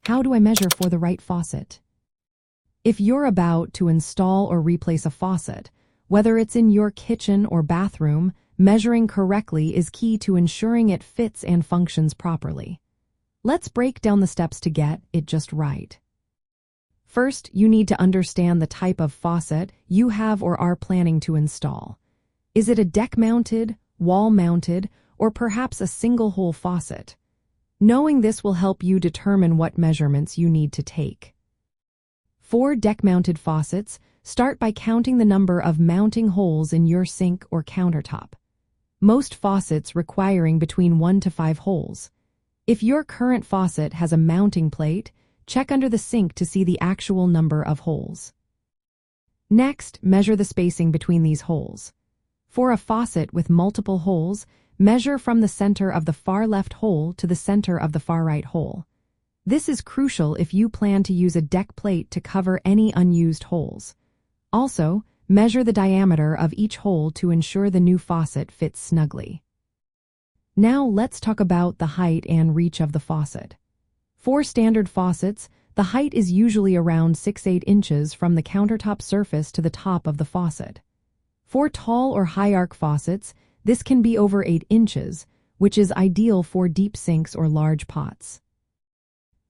How do I measure for the right faucet? If you're about to install or replace a faucet, whether it's in your kitchen or bathroom, measuring correctly is key to ensuring it fits and functions properly. Let's break down the steps to get it just right. First, you need to understand the type of faucet you have or are planning to install. Is it a deck-mounted, wall-mounted, or perhaps a single-hole faucet? Knowing this will help you determine what measurements you need to take. For deck-mounted faucets, start by counting the number of mounting holes in your sink or countertop. Most faucets requiring between 1 to 5 holes. If your current faucet has a mounting plate, check under the sink to see the actual number of holes. Next, measure the spacing between these holes. For a faucet with multiple holes, measure from the center of the far left hole to the center of the far right hole. This is crucial if you plan to use a deck plate to cover any unused holes. Also, measure the diameter of each hole to ensure the new faucet fits snugly. Now let's talk about the height and reach of the faucet. For standard faucets, the height is usually around 6-8 inches from the countertop surface to the top of the faucet. For tall or high-arc faucets, this can be over 8 inches, which is ideal for deep sinks or large pots.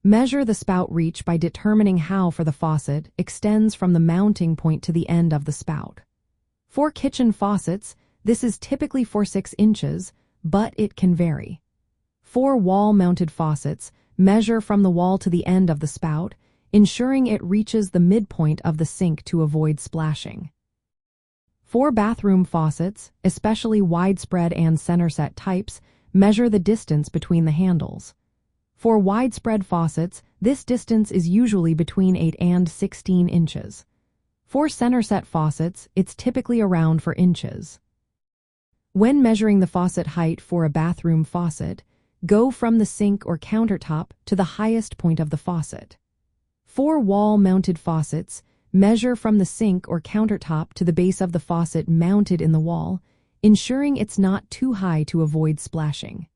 Measure the spout reach by determining how far the faucet extends from the mounting point to the end of the spout. For kitchen faucets, this is typically 6 inches, but it can vary. For wall-mounted faucets, measure from the wall to the end of the spout, ensuring it reaches the midpoint of the sink to avoid splashing. For bathroom faucets, especially widespread and center set types, measure the distance between the handles. For widespread faucets, this distance is usually between 8 and 16 inches. For center set faucets, it's typically around 4 inches. When measuring the faucet height for a bathroom faucet, go from the sink or countertop to the highest point of the faucet. For wall-mounted faucets, measure from the sink or countertop to the base of the faucet mounted in the wall, ensuring it's not too high to avoid splashing.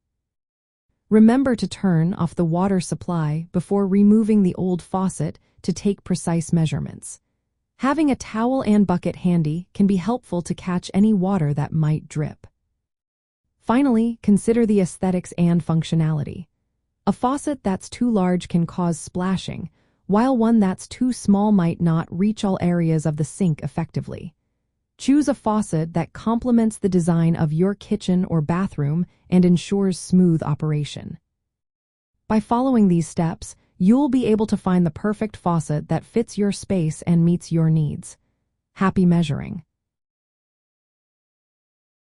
Remember to turn off the water supply before removing the old faucet to take precise measurements. Having a towel and bucket handy can be helpful to catch any water that might drip. Finally, consider the aesthetics and functionality. A faucet that's too large can cause splashing, while one that's too small might not reach all areas of the sink effectively. Choose a faucet that complements the design of your kitchen or bathroom and ensures smooth operation. By following these steps, you'll be able to find the perfect faucet that fits your space and meets your needs. Happy measuring!